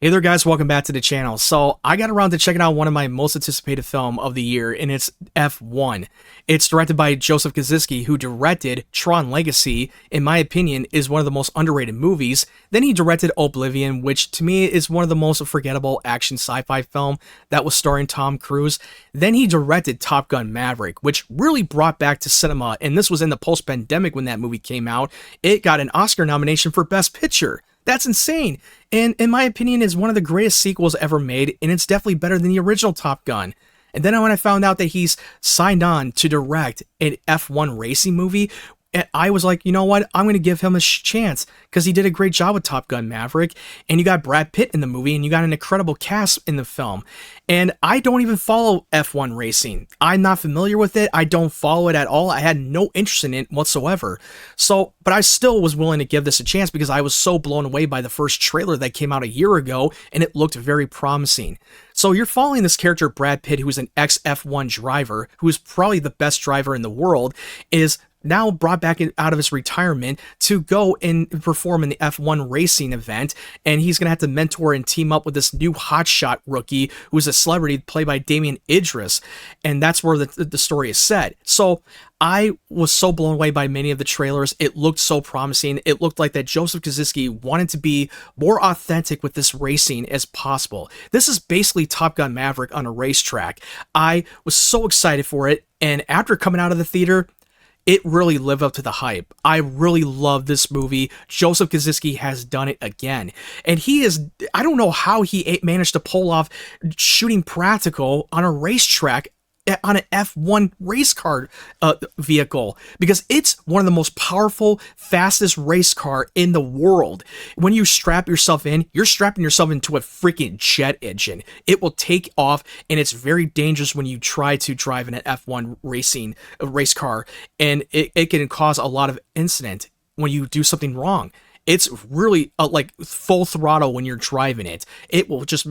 Hey there guys, welcome back to the channel. So I got around to checking out one of my most anticipated film of the year, and it's F1. It's directed by Joseph Kosinski, who directed Tron Legacy. In my opinion, is one of the most underrated movies. Then he directed Oblivion, which to me is one of the most forgettable action sci-fi film that was starring Tom Cruise. Then he directed Top Gun Maverick, which really brought back to cinema, and this was in the post-pandemic when that movie came out. It got an Oscar nomination for Best Picture. That's insane, and in my opinion is one of the greatest sequels ever made, and it's definitely better than the original Top Gun. And then when I found out that he's signed on to direct an F1 racing movie, I was like, you know what, I'm going to give him a chance, because he did a great job with Top Gun Maverick, and you got Brad Pitt in the movie, and you got an incredible cast in the film. And I don't even follow F1 racing. I'm not familiar with it. I don't follow it at all. I had no interest in it whatsoever. So, but I still was willing to give this a chance because I was so blown away by the first trailer that came out a year ago, and it looked very promising. So you're following this character, Brad Pitt, who's an ex-F1 driver, who is probably the best driver in the world, is now brought back out of his retirement to go and perform in the F1 racing event, and he's going to have to mentor and team up with this new hotshot rookie who's a celebrity played by Idris, and that's where the story is set. So I was so blown away by many of the trailers. It looked so promising. It looked like that Joseph Kosinski wanted to be more authentic with this racing as possible. This is basically Top Gun Maverick on a racetrack. I was so excited for it, and after coming out of the theater, it really lived up to the hype. I really love this movie. Joseph Kosinski has done it again. And I don't know how he managed to pull off shooting practical on a racetrack on an F1 race car vehicle, because it's one of the most powerful, fastest race car in the world. When you strap yourself in, you're strapping yourself into a freaking jet engine. It will take off, and it's very dangerous when you try to drive in an F1 race car, and it can cause a lot of incident when you do something wrong. It's really like full throttle when you're driving it. It will just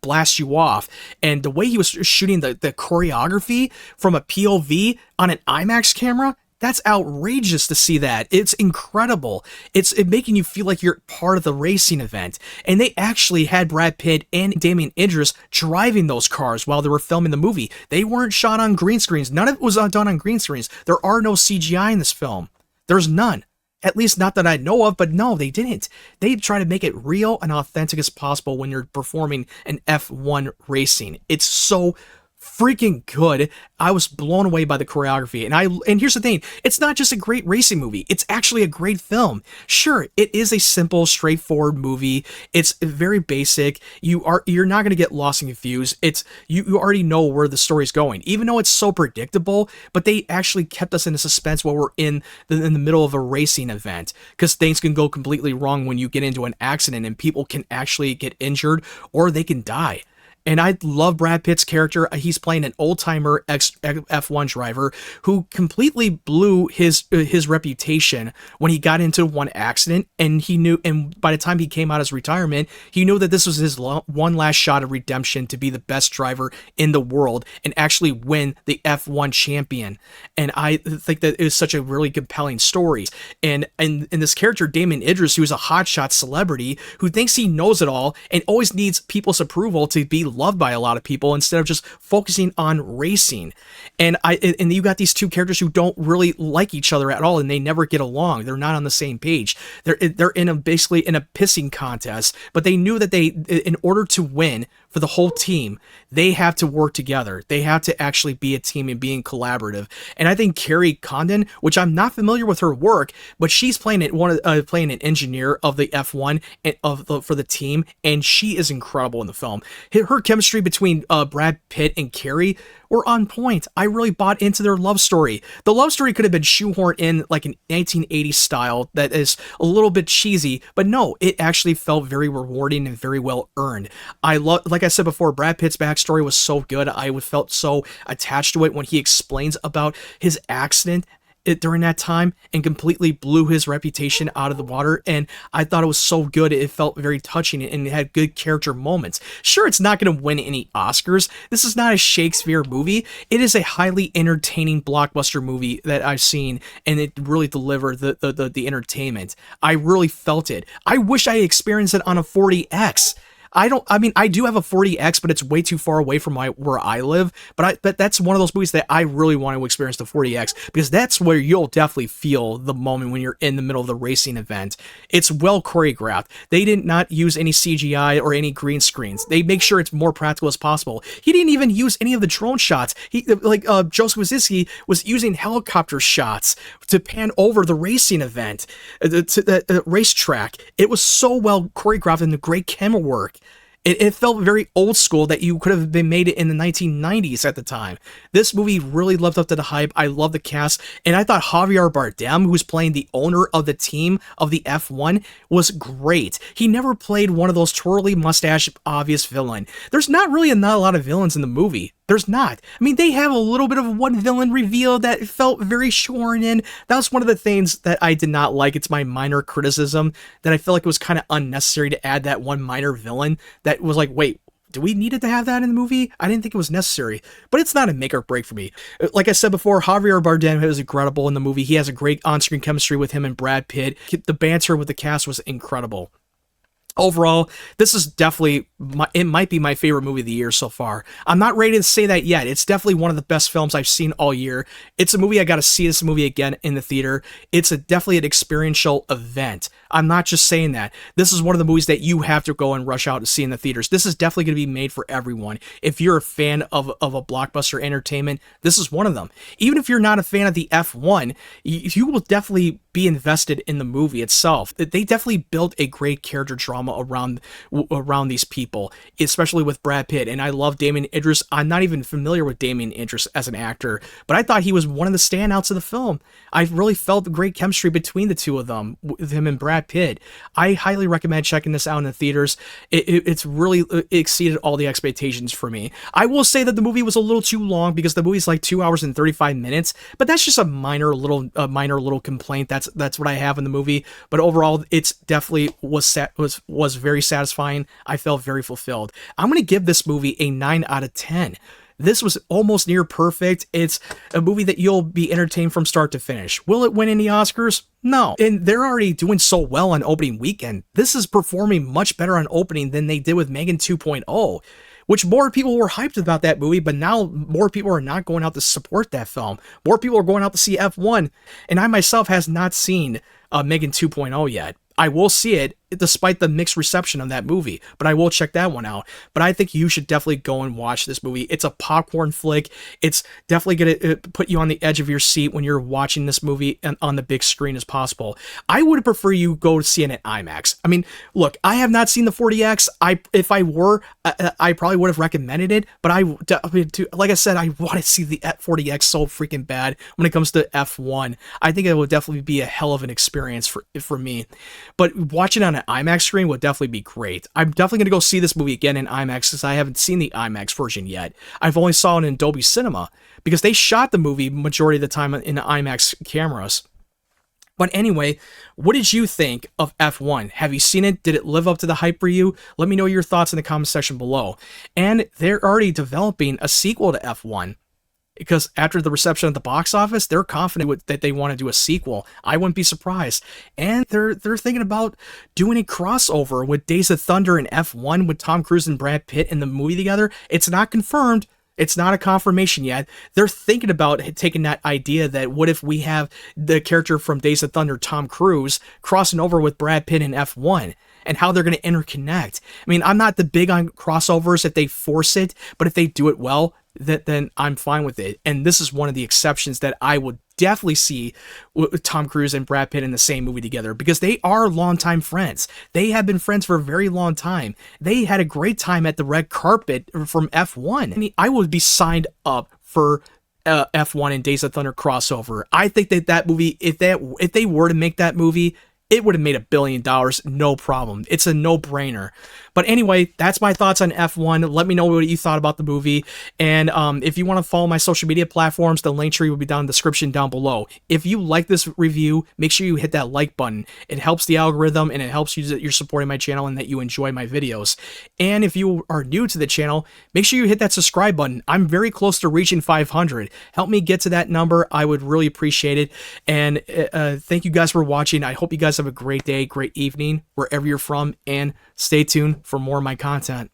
blast you off. And the way he was shooting the choreography from a POV on an IMAX camera, that's outrageous to see that. It's incredible. It's making you feel like you're part of the racing event. And they actually had Brad Pitt and Idris driving those cars while they were filming the movie. They weren't shot on green screens. None of it was done on green screens. There are no CGI in this film. There's none. At least not that I know of, but no, they didn't. They try to make it real and authentic as possible when you're performing an F1 racing. It's so freaking good. I was blown away by the choreography, and here's the thing, it's not just a great racing movie, it's actually a great film. Sure, it is a simple, straightforward movie. It's very basic. You're not going to get lost and confused. You already know where the story's going, even though it's so predictable, but they actually kept us in a suspense while we're in the middle of a racing event, because things can go completely wrong when you get into an accident, and people can actually get injured or they can die. And I love Brad Pitt's character. He's playing an old-timer F1 driver who completely blew his reputation when he got into one accident, and he knew, and by the time he came out of his retirement, he knew that this was his one last shot of redemption to be the best driver in the world and actually win the F1 champion. And I think that it was such a really compelling story. And this character, Idris, who's a hotshot celebrity who thinks he knows it all and always needs people's approval to be loved by a lot of people instead of just focusing on racing. And you got these two characters who don't really like each other at all, and they never get along. They're not on the same page. They're basically in a pissing contest, but they knew that in order to win for the whole team, they have to work together. They have to actually be a team and being collaborative. And I think Kerry, Condon, which I'm not familiar with her work, but she's playing an engineer of the F1 for the team, and she is incredible in the film. Her chemistry between Brad Pitt and Kerry were on point. I really bought into their love story. The love story could have been shoehorned in like an 1980s style that is a little bit cheesy, but no, it actually felt very rewarding and very well earned. Like I said before, Brad Pitt's backstory was so good. I felt so attached to it when he explains about his accident during that time and completely blew his reputation out of the water, and I thought it was so good. It felt very touching and it had good character moments. Sure, it's not going to win any Oscars. This is not a Shakespeare movie. It is a highly entertaining blockbuster movie that I've seen, and it really delivered the entertainment. I really felt it. I wish I experienced it on a 40X. I mean, I do have a 40X, but it's way too far away from where I live. But that's one of those movies that I really want to experience, the 40X, because that's where you'll definitely feel the moment when you're in the middle of the racing event. It's well choreographed. They did not use any CGI or any green screens. They make sure it's more practical as possible. He didn't even use any of the drone shots. Joseph Kosinski was using helicopter shots to pan over the racing event, to the racetrack. It was so well choreographed and the great camera work. It felt very old school that you could have been made it in the 1990s at the time. This movie really lived up to the hype. I love the cast, and I thought Javier Bardem, who was playing the owner of the team of the F1, was great. He never played one of those twirly mustache obvious villain. There's not a lot of villains in the movie. There's not. I mean, they have a little bit of one villain reveal that felt very shorn in. That was one of the things that I did not like. It's my minor criticism, that I felt like it was kind of unnecessary to add that one minor villain that was like, wait, do we needed to have that in the movie? I didn't think it was necessary, but it's not a make or break for me. Like I said before, Javier Bardem was incredible in the movie. He has a great on-screen chemistry with him and Brad Pitt. The banter with the cast was incredible. Overall, this is definitely, it might be my favorite movie of the year so far. I'm not ready to say that yet. It's definitely one of the best films I've seen all year. It's a movie I got to see this movie again in the theater. It's definitely an experiential event. I'm not just saying that. This is one of the movies that you have to go and rush out to see in the theaters. This is definitely going to be made for everyone. If you're a fan of a blockbuster entertainment, this is one of them. Even if you're not a fan of the F1, you will definitely be invested in the movie itself. They definitely built a great character drama around these people, especially with Brad Pitt. And I love Damon Idris. I'm not even familiar with Damon Idris as an actor, but I thought he was one of the standouts of the film. I really felt the great chemistry between the two of them, with him and Brad Pitt. I highly recommend checking this out in the theaters. It's really exceeded all the expectations for me. I will say that the movie was a little too long, because the movie's like 2 hours and 35 minutes, but that's just a minor little complaint. That's what I have in the movie. But overall, it's definitely was very satisfying. I felt very fulfilled. I'm going to give this movie a 9 out of 10. This was almost near perfect. It's a movie that you'll be entertained from start to finish. Will it win any Oscars? No. And they're already doing so well on opening weekend. This is performing much better on opening than they did with Megan 2.0, which more people were hyped about that movie, but now more people are not going out to support that film. More people are going out to see F1, and I myself has not seen Megan 2.0 yet. I will see it despite the mixed reception of that movie, but I will check that one out. But I think you should definitely go and watch this movie. It's a popcorn flick. It's definitely going to put you on the edge of your seat when you're watching this movie on the big screen as possible. I would prefer you go to see it at IMAX. I mean, look, I have not seen the 40X. If I were, I probably would have recommended it, but like I said, I want to see the 40X so freaking bad when it comes to F1. I think it would definitely be a hell of an experience for me. But watching on an IMAX screen would definitely be great. I'm definitely going to go see this movie again in IMAX, since I haven't seen the IMAX version yet. I've only saw it in Dolby Cinema, because they shot the movie majority of the time in the IMAX cameras. But anyway, what did you think of F1? Have you seen it? Did it live up to the hype for you? Let me know your thoughts in the comment section below. And they're already developing a sequel to F1. Because after the reception at the box office, they're confident that they want to do a sequel. I wouldn't be surprised. And they're thinking about doing a crossover with Days of Thunder and F1 with Tom Cruise and Brad Pitt in the movie together. It's not confirmed. It's not a confirmation yet. They're thinking about taking that idea that what if we have the character from Days of Thunder, Tom Cruise, crossing over with Brad Pitt in F1, and how they're going to interconnect. I mean, I'm not the big on crossovers if they force it, but if they do it well, then I'm fine with it. And this is one of the exceptions that I would definitely see with Tom Cruise and Brad Pitt in the same movie together, because they are longtime friends. They have been friends for a very long time. They had a great time at the red carpet from F1. I mean, I would be signed up for F1 and Days of Thunder crossover. I think that movie, if they were to make that movie, it would have made $1 billion, no problem. It's a no-brainer. But anyway, that's my thoughts on F1. Let me know what you thought about the movie. And if you want to follow my social media platforms, the link tree will be down in the description down below. If you like this review, make sure you hit that like button. It helps the algorithm, and it helps you that you're supporting my channel and that you enjoy my videos. And if you are new to the channel, make sure you hit that subscribe button. I'm very close to reaching 500. Help me get to that number. I would really appreciate it. And thank you guys for watching. I hope you guys have a great day, great evening, wherever you're from, and stay tuned for more of my content.